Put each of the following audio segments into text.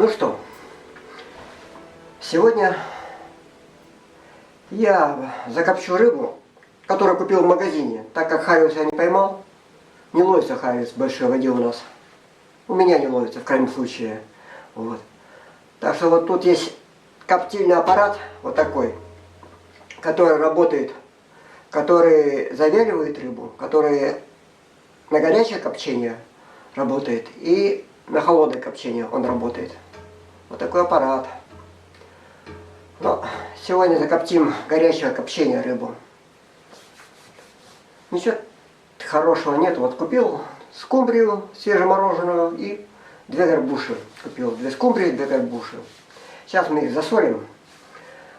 Ну что, сегодня я закопчу рыбу, которую купил в магазине, так как хариуса я не поймал. Не ловится хариус в большой воде у нас. У меня не ловится в крайнем случае. Вот. Так что вот тут есть коптильный аппарат, вот такой, который работает, который завяливает рыбу, который на горячее копчение работает и на холодное копчение он работает. Вот такой аппарат. Но сегодня закоптим горячего копчения рыбу. Ничего хорошего нет. Вот купил скумбрию свежемороженую и 2 горбуши. Купил 2 скумбрии, 2 горбуши. Сейчас мы их засолим.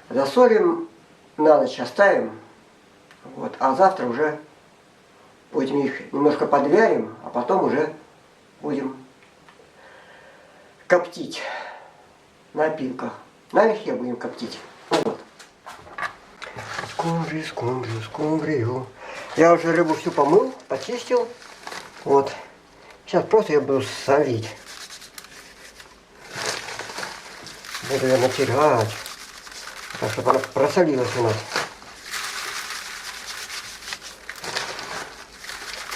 Засолим, на ночь оставим. Вот, а завтра уже будем их немножко подвярим, а потом уже будем коптить на опилках. На лихе будем коптить. Вот. Скумбрию. Я уже рыбу всю помыл, почистил. Вот. Сейчас просто я буду солить. Буду я натирать. Так, чтобы она просолилась у нас.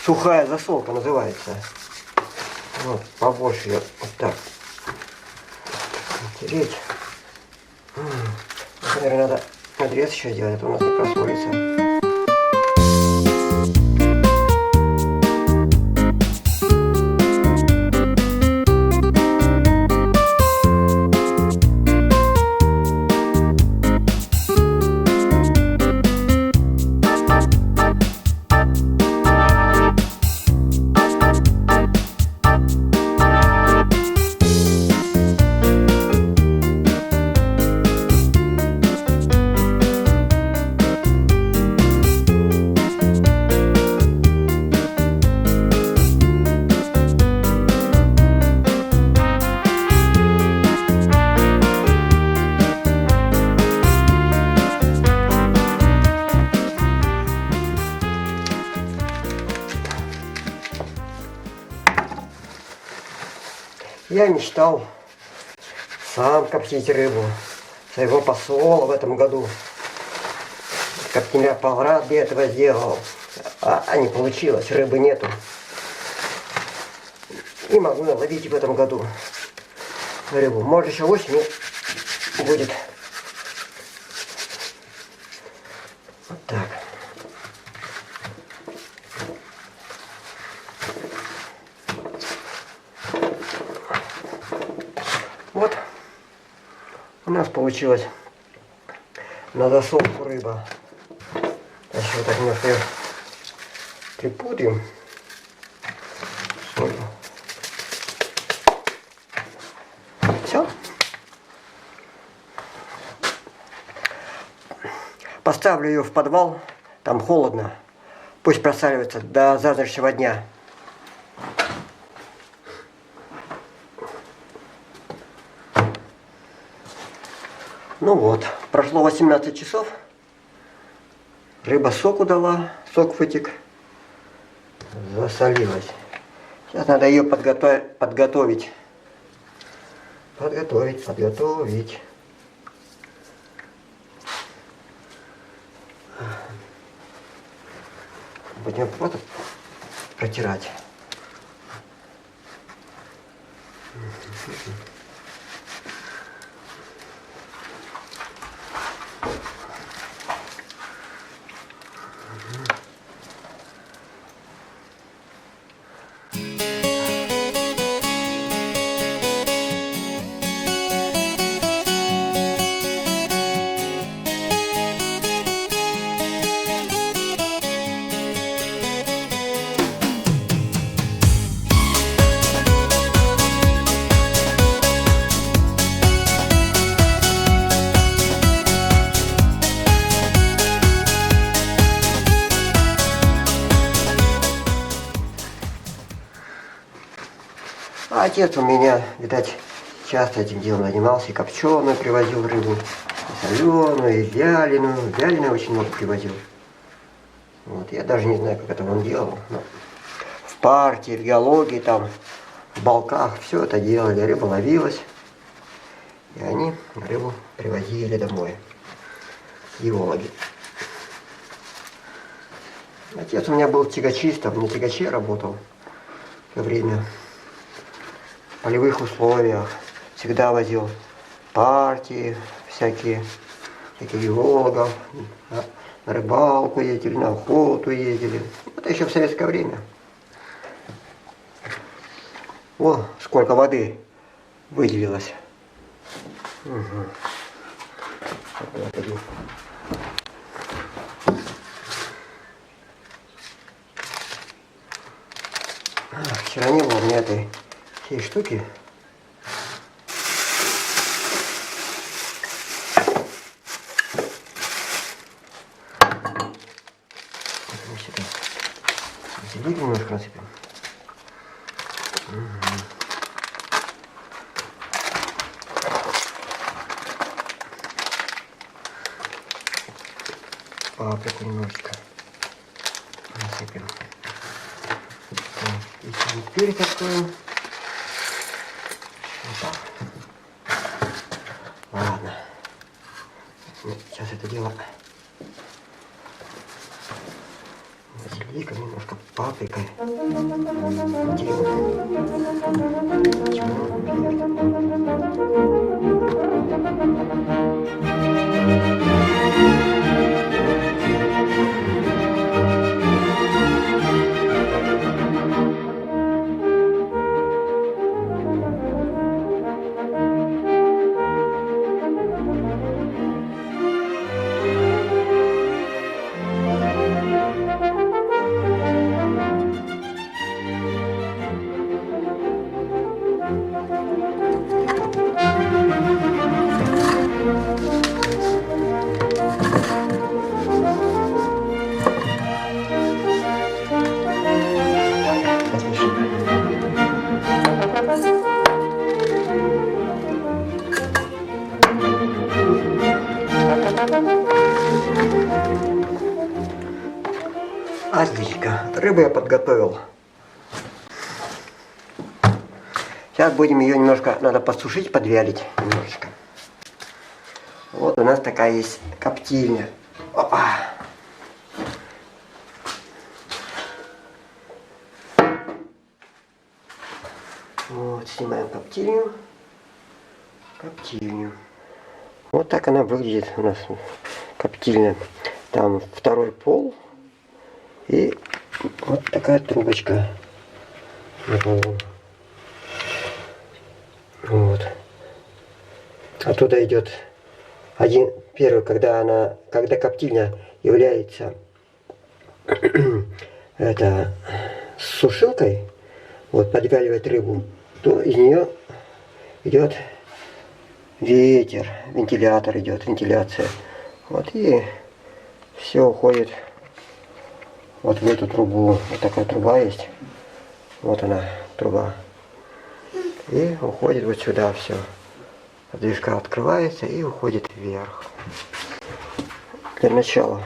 Сухая засолка называется. Вот, побольше я вот так. Натереть. Наверное, надо надрез еще сделать, а то у нас не просолится. Я мечтал сам коптить рыбу, своего посола в этом году. Коптильный аппарат для этого сделал, а не получилось, рыбы нету. Не могу ловить в этом году рыбу. Может, еще осенью будет. Вот так. Вот у нас получилось на засолку рыба. Сейчас вот так немножко ее припудрим солью. Все. Поставлю ее в подвал, там холодно. Пусть просаливается до завтрашнего дня. Ну вот, прошло 18 часов, рыба соку дала, сок вытек, засолилась. Сейчас надо ее подготовить. Будем просто протирать. А отец у меня, видать, часто этим делом занимался, и копченую привозил рыбу, и соленую, и вяленую. Вяленую очень много привозил. Вот, я даже не знаю, как это он делал. Но партии, в геологии, там, в балках, все это делали, рыба ловилась. И они рыбу привозили домой. Геологи. Отец у меня был тягачистом, на тягаче работал во время полевых условиях. Всегда возил партии, всякие геологов, на рыбалку ездили, на охоту ездили. Это еще в советское время. О, сколько воды выделилось. Угу. Вчера не было у меня этой всей штуки. Зелик немножко насыпем. Угу. Паприку немножечко насыпем. И перец откроем. Вот так. Ладно. Сейчас это дело. Базиликом, немножко паприкой. Отлично. Рыбу я подготовил. Сейчас будем ее немножко, надо подсушить, подвялить немножечко. Вот у нас такая есть коптильня. Опа. Вот, снимаем коптильню. Вот так она выглядит у нас, коптильня. Там второй пол. И вот такая трубочка. Вот. Оттуда идет первый, когда коптильня является это сушилкой, вот, подвяливает рыбу, то из нее идет ветер, вентилятор идет, вентиляция. Вот, и все уходит вот в эту трубу. Вот такая труба есть. Вот она, труба. И уходит вот сюда все. Движка открывается и уходит вверх. Для начала.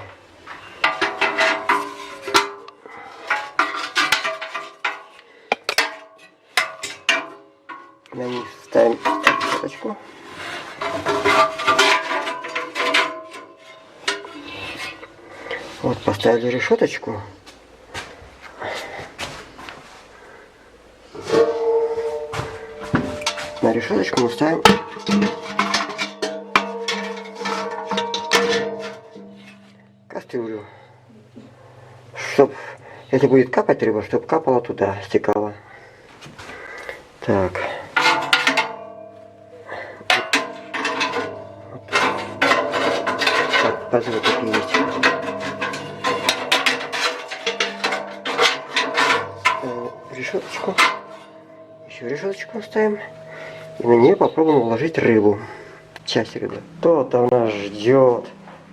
На них ставим решеточку. Вот поставили решеточку. На решеточку мы ставим кастрюлю, чтоб, если будет капать рыба, чтобы капала туда, стекала. Так. Базовые такие есть. Решеточку. Еще решеточку ставим. И на нее попробуем уложить рыбу. Часть рыбы. Кто-то нас ждет,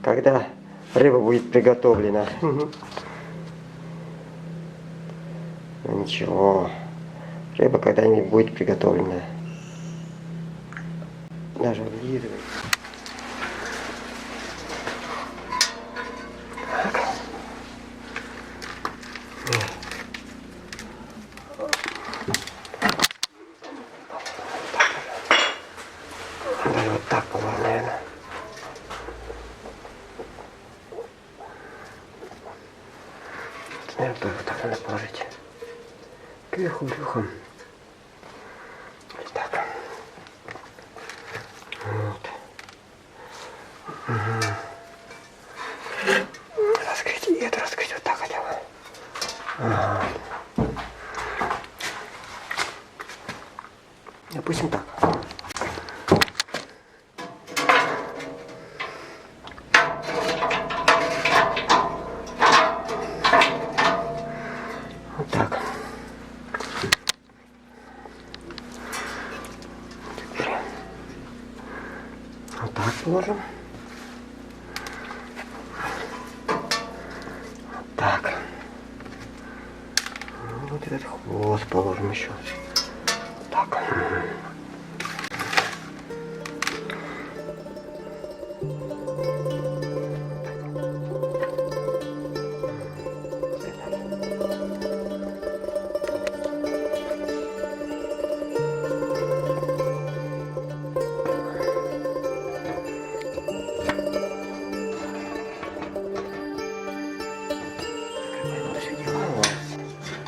когда рыба будет приготовлена. Ну ничего. Рыба когда-нибудь будет приготовлена. Даже облизывать. Наверное, тоже вот так надо положить. Кверху, брюхом. Так. Вот. Угу. Раскрыть. И это раскрыть вот так хотя бы. Ага. Допустим так. Вот так. Теперь вот так положим. Вот так. Ну, вот этот хвост положим еще. Так.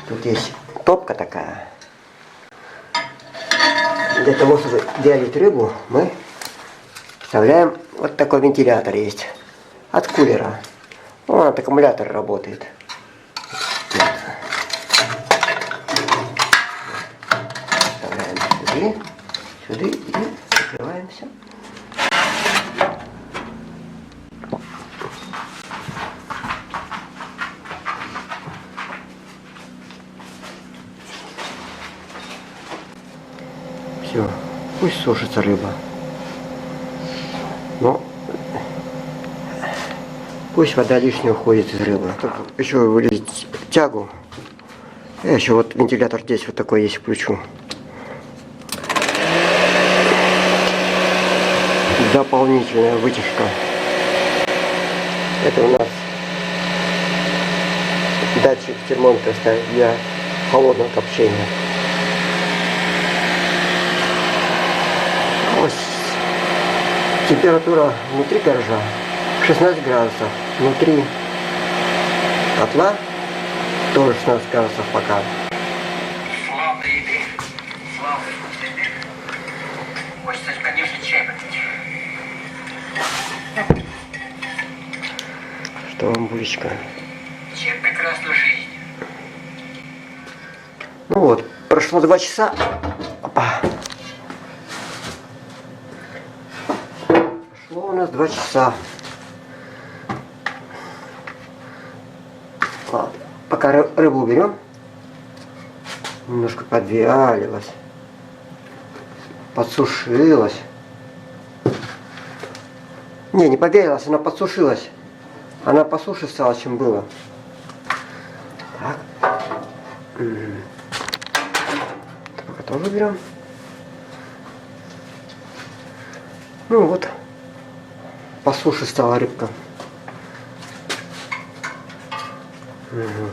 Тут есть топка такая. Для того, чтобы вялить рыбу, мы вставляем вот такой вентилятор есть от кулера. Он от аккумулятора работает. Вставляем сюда и закрываемся. Все, пусть сушится рыба. Но пусть вода лишняя уходит из рыбы. Тут еще вылезть тягу. Я еще вот вентилятор здесь вот такой есть, включу. Дополнительная вытяжка. Это у нас датчик термометра ставит для холодного копчения. Вот. Температура внутри коржа 16 градусов. Внутри котла тоже 16 градусов пока. Славной еды, славной вкусной еды. Хочется, конечно, чай попить. Что вам, булечка? Чем прекрасна жизнь. Ну вот, прошло 2 часа. Опа. Прошло у нас 2 часа. Ладно. Пока рыбу уберем. Немножко подвялилась. Подсушилась. Не подвялилась, она подсушилась. Она по суше стала, чем было. Так. Пока тоже берем. Ну вот. По суше стала рыбка. Угу.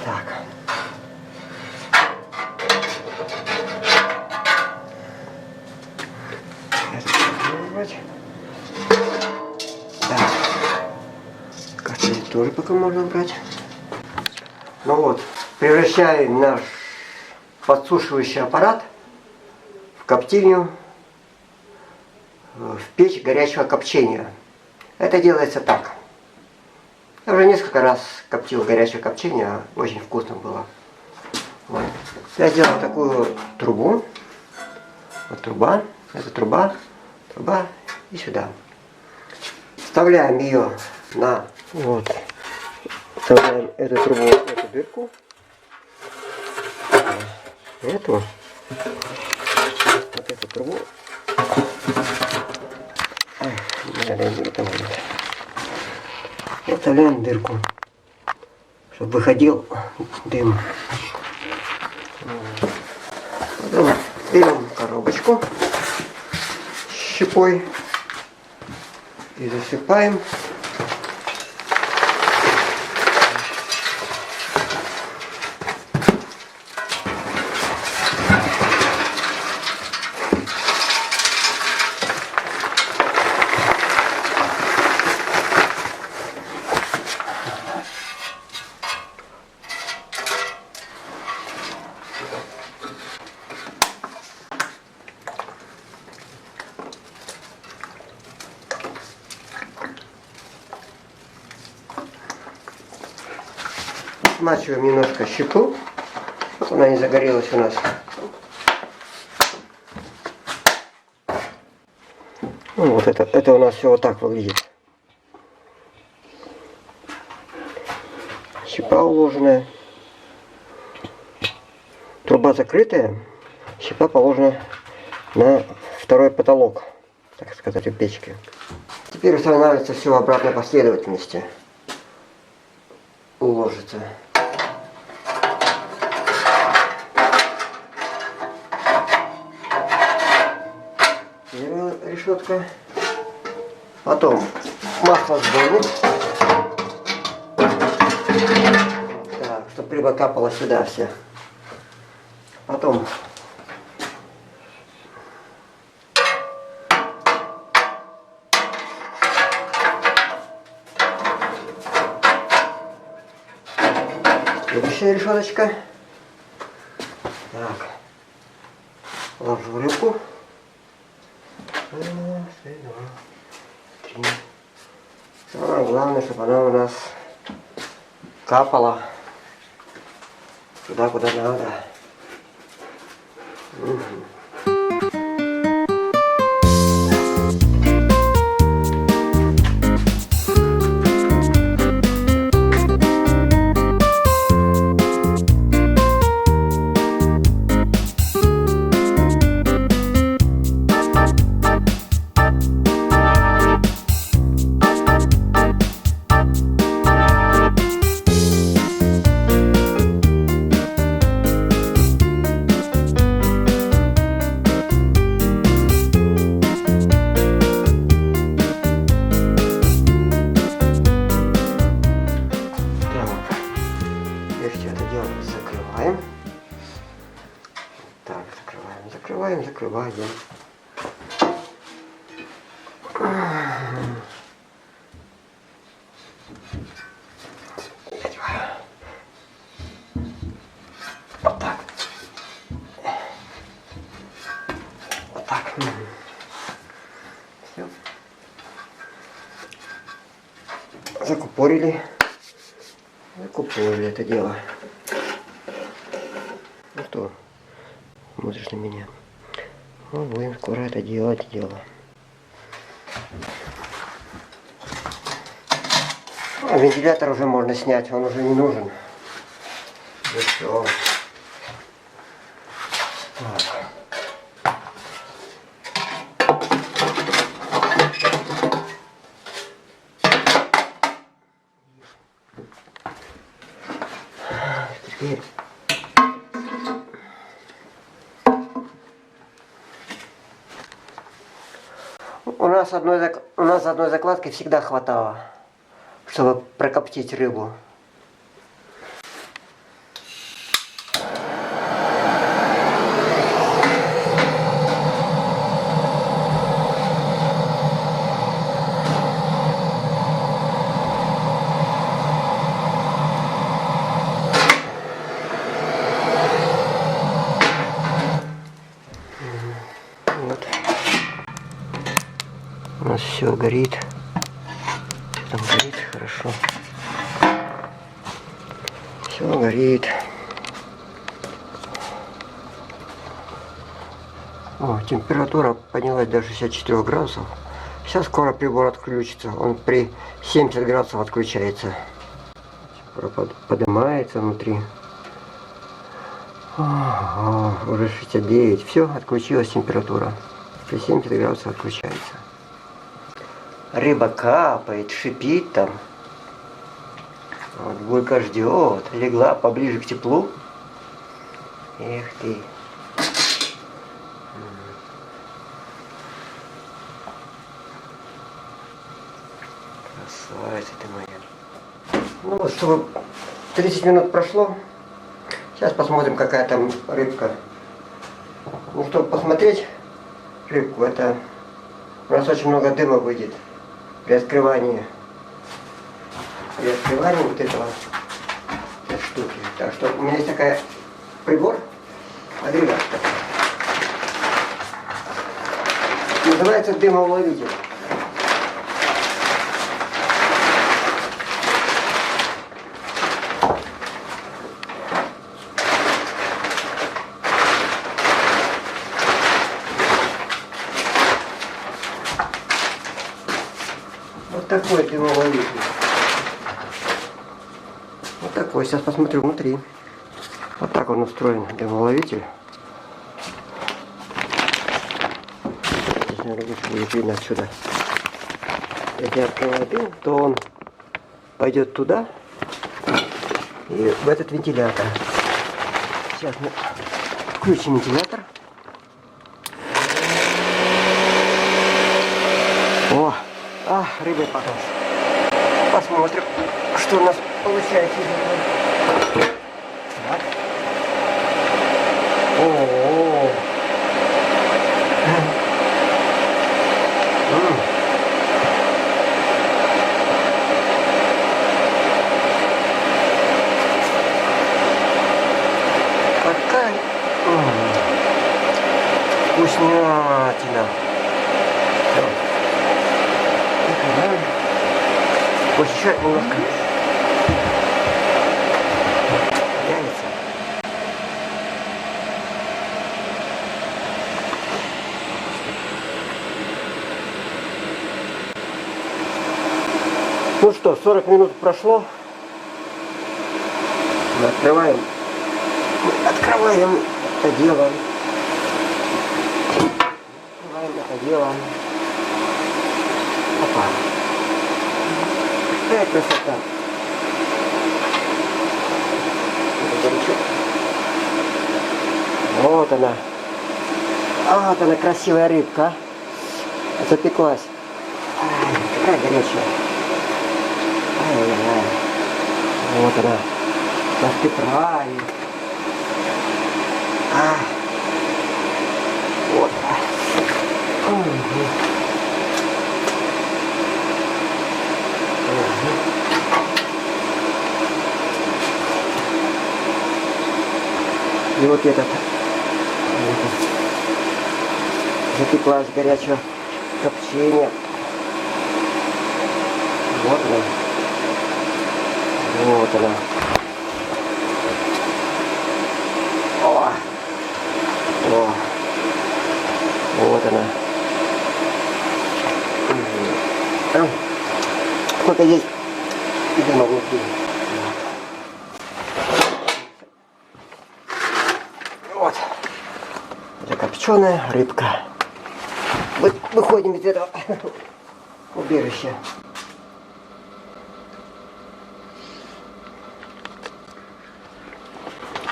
Так. Это попробовать. Так. Кастрюлю тоже пока можно брать. Ну вот, превращаем наш подсушивающий аппарат в коптильню, в печь горячего копчения. Это делается так. Я уже несколько раз коптил горячее копчение, очень вкусно было. Вот. Я сделал такую трубу. Вот труба, это труба и сюда. Вставляем ее на вот. Вставляем эту трубу в эту дырку. Эту. Вот эту трубу. И вставляем дырку, чтобы выходил дым. Потом берем коробочку с щепой и засыпаем. Смачиваем немножко щепу. Вот она не загорелась у нас. Ну, вот это у нас все вот так выглядит. Щепа уложенная. Труба закрытая. Щепа положена на второй потолок, так сказать, у печки. Теперь устанавливается все в обратной последовательности. Уложится. Первая решетка. Потом масло сборник. Так, чтобы рыба капала сюда все. Потом следующая решеточка. Так. Ложу рыбку. Раз, два, три. Самое главное, чтобы она у нас капала туда, куда надо. Закрываем. Так, закрываем. Вот так. Вот так. Все. Закупорили это дело. Ну что, смотришь на меня? Ну, будем скоро это дело. А вентилятор уже можно снять, он уже не нужен. И все. Теперь у нас одной закладки всегда хватало, чтобы прокоптить рыбу. Вот. У нас все горит. Там горит хорошо. Все горит. О, температура поднялась до 64 градусов. Сейчас скоро прибор отключится. Он при 70 градусов отключается. Поднимается внутри. Уже 69. Все, отключилась температура. При 70 градусов отключается. Рыба капает, шипит там. Вот Гулька ждет. Легла поближе к теплу. Эх ты. Красавица ты моя. Ну вот, чтобы 30 минут прошло. Сейчас посмотрим, какая там рыбка. Ну, чтобы посмотреть рыбку, это у нас очень много дыма выйдет при открывании. При открывании вот этой штуки. Так что у меня есть такая прибор, агрегатор. Называется дымоуловитель. Вот такой дымоволовитель. Вот такой. Сейчас посмотрю внутри. Вот так он устроен, дымоволовитель. Здесь, наверное, лучше будет видно отсюда. Если я открываю дым, то он пойдет туда и в этот вентилятор. Сейчас мы включим вентилятор. О, рыбой пахнет. Посмотрим, что у нас получается. Так. О-о-о. Какая вкуснятина. Посещать немножко. Яйца. Ну что, 40 минут прошло. Мы открываем это дело. Открываем это дело. Опа. Какая красота. Вот она. Вот она, красивая рыбка. Запеклась. Ай, какая горячая. Ай-яй-яй. Вот она. Распекрает. Вот. И вот этот запеклась горячего копчения. Вот она. Вот она. О! О! Вот она. Сколько здесь дыма внутри. Вот. Это копченая рыбка. Выходим из этого убежища.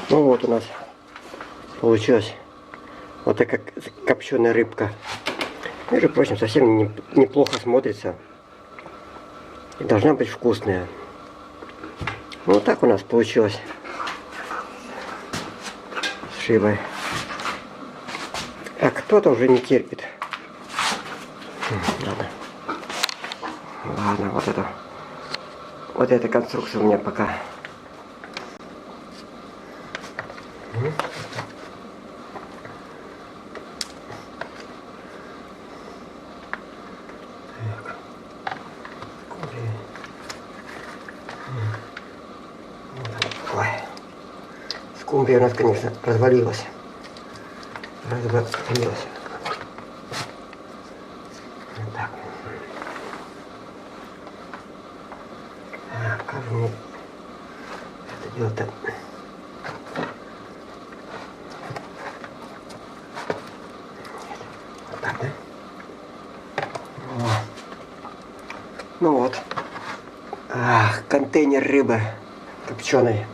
Ну вот у нас получилась вот такая копченая рыбка. Между прочим, совсем неплохо смотрится. И должна быть вкусная. Вот так у нас получилось с рыбой. А кто-то уже не терпит. Ладно. Ладно, вот эта конструкция у меня пока. Ой. Скумбрия у нас, конечно, развалилась. Развалилась. Так. Как же мне это делать-то? Вот так, да? О. Ну вот. Контейнер рыбы копченой.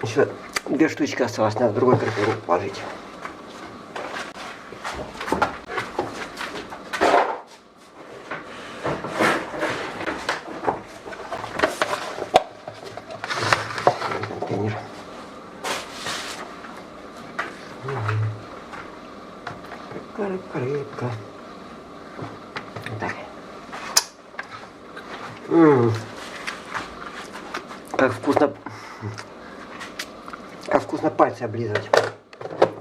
Еще 2 штучки осталось, надо в другой контейнер положить. Контейнер. Рыбка. Так. Как вкусно пальцы облизывать.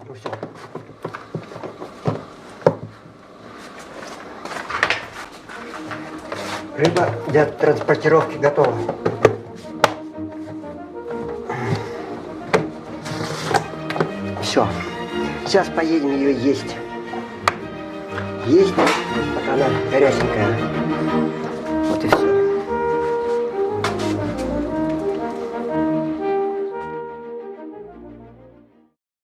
Ну все. Рыба для транспортировки готова. Все. Сейчас поедем ее есть. Есть, пока она горяченькая.